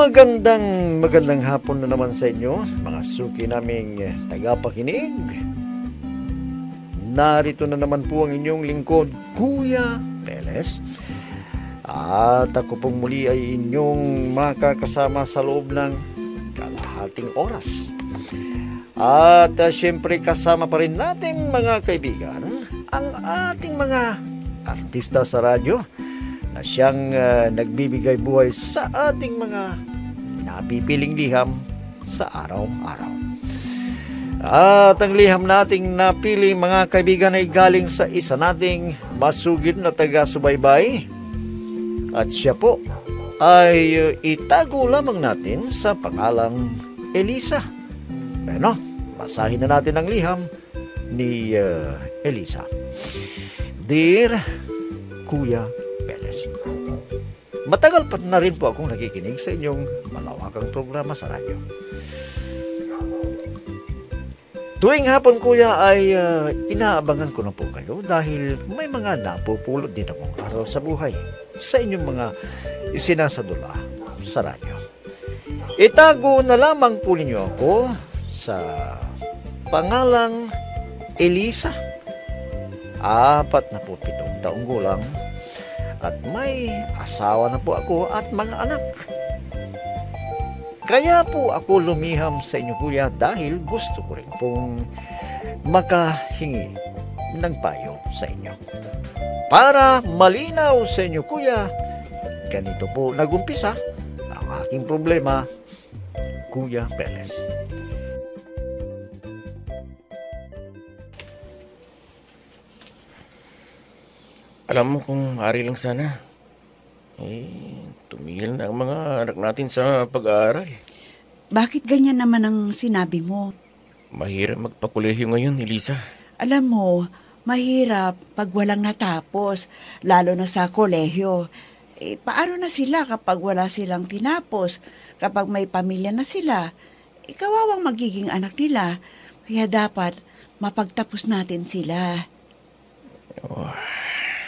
Magandang hapon na naman sa inyo, mga suki naming tagapakinig. Narito na naman po ang inyong lingkod, Kuya Peles. At ako pong muli ay inyong makakasama sa loob ng kalahating oras. At syempre kasama pa rin natin mga kaibigan, ang ating mga artista sa radyo na siyang nagbibigay buhay sa ating mga napipiling liham sa araw-araw. At ang liham nating napili mga kaibigan ay galing sa isa nating masugid na taga-subaybay. At siya po ay itago lamang natin sa pangalang Elisa. Bueno, basahin na natin ang liham ni Elisa. Dear Kuya Peles, matagal pa na rin po akong nakikinig sa inyong malawakang programa sa radyo. Tuwing hapon, Kuya, ay inaabangan ko na po kayo dahil may mga napupulot din akong araw sa buhay sa inyong mga isinasadula sa radyo. Itago na lamang po ninyo ako sa pangalang Elisa. 47 taong gulang at may asawa na po ako at mga anak. Kaya po ako lumiham sa inyo, Kuya, dahil gusto ko rin pong makahingi ng payo sa inyo. Para malinaw sa inyo, Kuya, ganito po nagumpisa ang aking problema, Kuya Peles. Alam mo kung ari lang sana, tumigil na ang mga anak natin sa pag-aaral. Bakit ganyan naman ang sinabi mo? Mahirap magpakolehiyo ngayon, Elisa. Alam mo, mahirap pag walang natapos, lalo na sa kolehiyo. Paano na sila kapag wala silang tinapos? Kapag may pamilya na sila, kawawang magiging anak nila. Kaya dapat mapagtapos natin sila.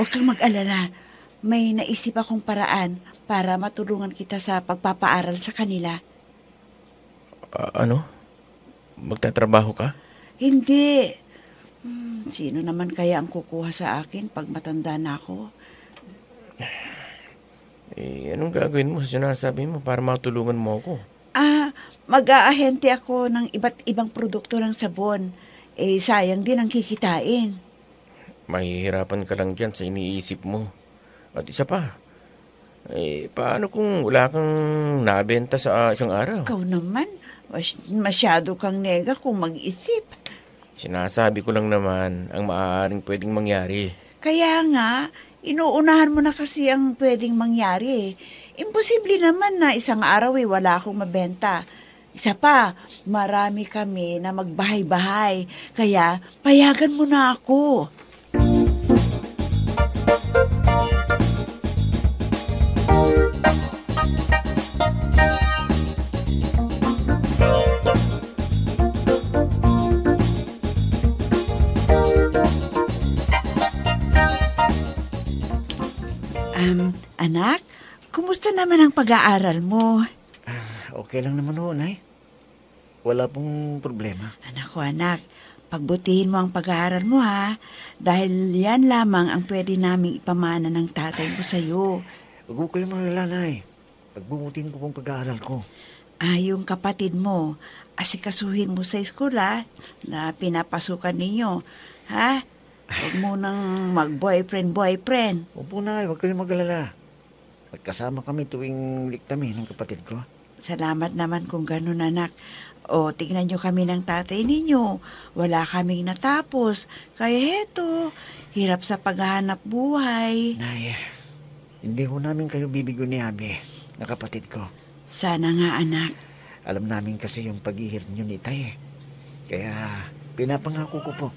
Huwag kang mag-alala. May naisip akong paraan para matulungan kita sa pagpapaaral sa kanila. Ano? Magtatrabaho ka? Hindi. Sino naman kaya ang kukuha sa akin pag matanda na ako? Anong gagawin mo sa sinasabi mo para matulungan mo ako? Mag-aahente ako ng iba't ibang produkto ng sabon. Sayang din ang kikitain. Mahihirapan ka lang dyan sa iniisip mo. At isa pa, paano kung wala kang nabenta sa isang araw? Ikaw naman, masyado kang nega kung mag-isip. Sinasabi ko lang naman ang maaaring pwedeng mangyari. Kaya nga, inuunahan mo na kasi ang pwedeng mangyari. Imposible naman na isang araw wala akong mabenta. Isa pa, marami kami na magbahay-bahay. Kaya, payagan mo na ako. Anak, kumusta naman ang pag-aaral mo? Okay lang naman ho, Nay. Wala pong problema. Anak, pagbutihin mo ang pag-aaral mo, ha? Dahil yan lamang ang pwede naming ipamana ng tatay mo sa'yo. Huwag ko kayo malala, Nay. Pagbumutin ko pong pag-aaral ko. Yung kapatid mo, asikasuhin mo sa school, ha? Na pinapasukan ninyo, ha? Huwag mo nang mag-boyfriend. Opo, Nay. Huwag kayo mag-alala. Magkasama kami tuwing liktami ng kapatid ko. Salamat naman kung ganun, anak. Tingnan nyo kami ng tatay ninyo. Wala kaming natapos. Kaya heto, hirap sa paghahanap buhay. Nay, hindi ho namin kayo bibigyan ni Abi, na kapatid ko. Sana nga, anak. Alam namin kasi yung paghihirap nyo ni Tay. Kaya pinapangako ko po,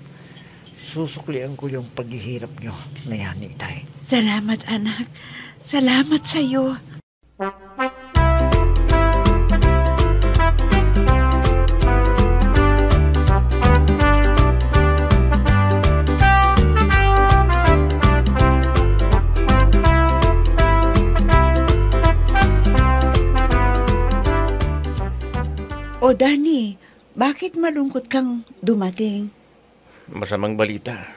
susuklian ko yung paghihirap nyo na yan ni Tay. Salamat, anak. Salamat sa'yo. O Danny, bakit malungkot kang dumating? Masamang balita.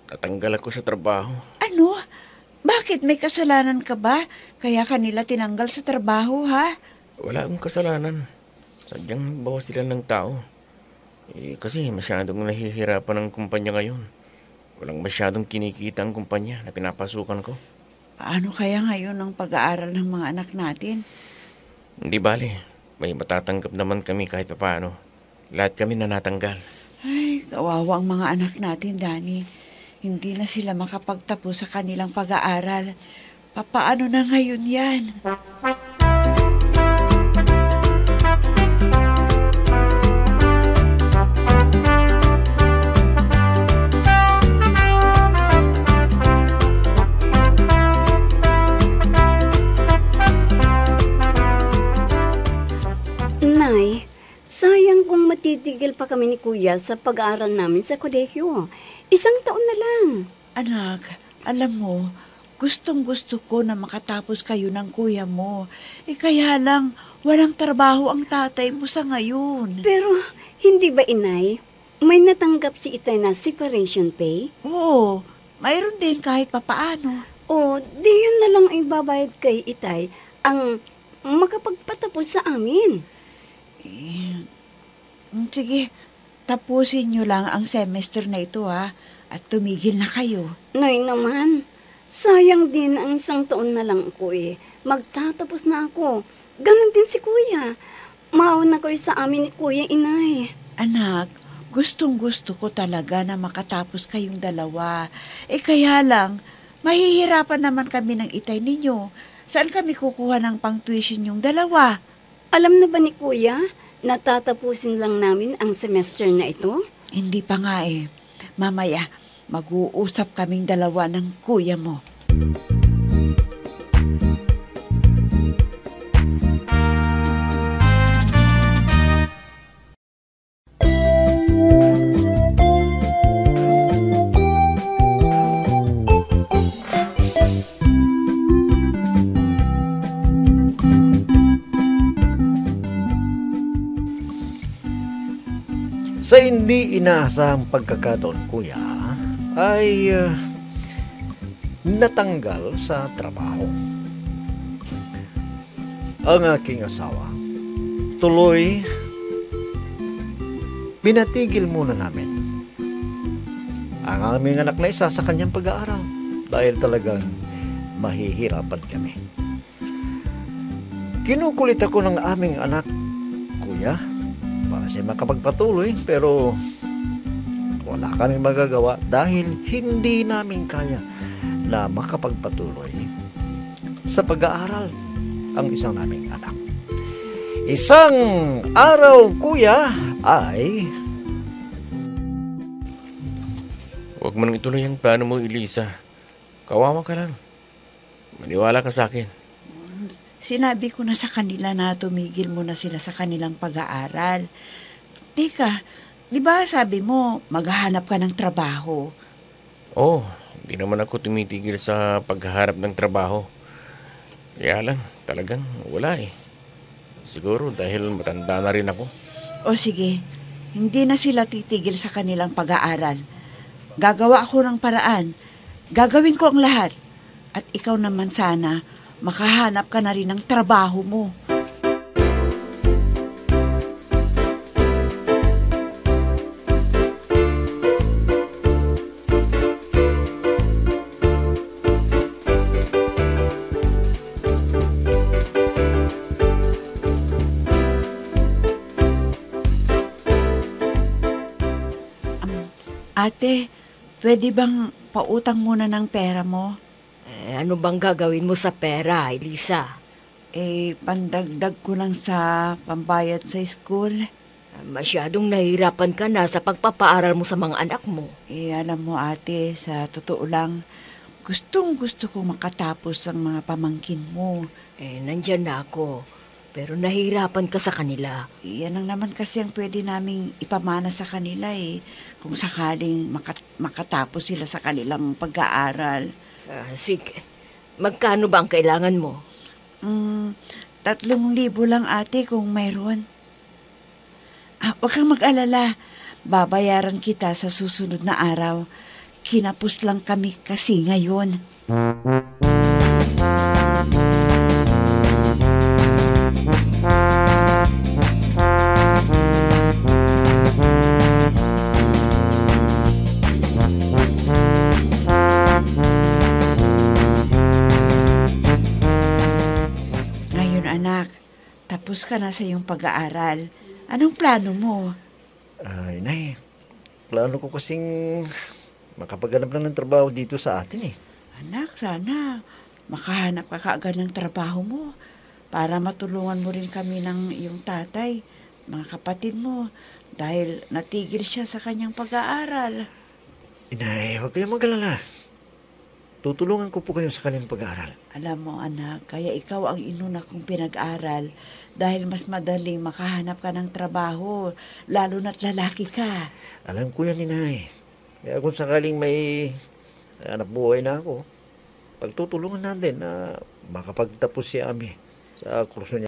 Natanggal ako sa trabaho. Ano? Bakit may kasalanan ka ba? Kaya kanila tinanggal sa trabaho, ha? Wala akong kasalanan. Sadyang bawas sila ng tao. Kasi masyadong nahihirapan ang kumpanya ngayon. Walang masyadong kinikita ang kumpanya na pinapasukan ko. Paano kaya ngayon ang pag-aaral ng mga anak natin? Hindi bale. May matatanggap naman kami kahit paano. Lahat kami na natanggal. Ay, kawawa ang mga anak natin, Danny. Hindi na sila makapagtapos sa kanilang pag-aaral. Papaano na ngayon yan? Nay, sayang kung matitigil pa kami ni Kuya sa pag-aaral namin sa kolehiyo. 1 taon na lang. Anak, alam mo, gustong-gusto ko na makatapos kayo ng kuya mo. Kaya lang, walang trabaho ang tatay mo sa ngayon. Pero, hindi ba inay? May natanggap si Itay na separation pay? Oo, mayroon din kahit papaano. O, di yun na lang ibabayad kay Itay ang makapagpatapos sa amin. Sige, tapusin nyo lang ang semester na ito ha, at tumigil na kayo. Nay naman, sayang din ang 1 taon na lang ako eh. Magtatapos na ako. Ganon din si Kuya. Mauna kayo sa amin ni Kuya, inay. Anak, gustong-gusto ko talaga na makatapos kayong dalawa. Kaya lang, mahihirapan naman kami ng itay ninyo. Saan kami kukuha ng pang-tuition yung dalawa? Alam na ba ni Kuya, natatapusin lang namin ang semester na ito? Hindi pa nga eh. Mamaya, mag-uusap kaming dalawa ng kuya mo. Sa hindi inaasahang pagkakataon, kuya, ay natanggal sa trabaho ang aking asawa. Tuloy, pinatigil muna namin ang aming anak na isa sa kanyang pag-aaral dahil talagang mahihirapan kami. Kinukulit ako ng aming anak, kuya, para siya makapagpatuloy, pero wala kaming magagawa dahil hindi namin kaya na makapagpatuloy sa pag-aaral ang isang naming anak. Isang araw, kuya, ay... Huwag mo nang ituloy ang plano mo, Elisa. Kawawa ka lang. Maniwala ka sa akin. Sinabi ko na sa kanila na tumigil muna sila sa kanilang pag-aaral. Teka, di ba sabi mo maghahanap ka ng trabaho? Oo, hindi naman ako tumitigil sa paghaharap ng trabaho. Kaya lang, talagang wala eh. Siguro dahil matanda na rin ako. O sige, hindi na sila titigil sa kanilang pag-aaral. Gagawa ako ng paraan. Gagawin ko ang lahat. At ikaw naman sana, makahanap ka na rin ng trabaho mo. Ate, pwede bang pautang muna ng pera mo? Ano bang gagawin mo sa pera, Elisa? Pandagdag ko lang sa pambayad sa school. Masyadong nahihirapan ka na sa pagpapaaral mo sa mga anak mo. Alam mo ate, sa totoo lang, gustong-gusto kong makatapos ang mga pamangkin mo. Nandyan na ako. Pero nahihirapan ka sa kanila. Yan lang naman kasi ang pwede naming ipamana sa kanila eh. Kung sakaling makatapos sila sa kanilang pag-aaral. Sige. Magkano ba ang kailangan mo? 3,000 lang ate kung mayroon. Huwag kang mag-alala. Babayaran kita sa susunod na araw. Kinapos lang kami kasi ngayon. Ngayon anak, tapos ka na sa iyong pag-aaral. Anong plano mo? Inay, plano ko kasing makapaghanap lang ng trabaho dito sa atin eh. Anak, sana makahanap ka kaagad ng trabaho mo para matulungan mo rin kami ng iyong tatay, mga kapatid mo, dahil natigil siya sa kanyang pag-aaral. Inay, huwag kayong mag-alala. Tutulungan ko po kayo sa kanilang pag-aaral. Alam mo anak, kaya ikaw ang inuna kong pinag-aral dahil mas madaling makahanap ka ng trabaho, lalo na't lalaki ka. Alam ko yan, Inay. Kaya kung sakaling may anak buhay na ako, pagtutulungan natin na makapagtapos si Ami sa kurso niya.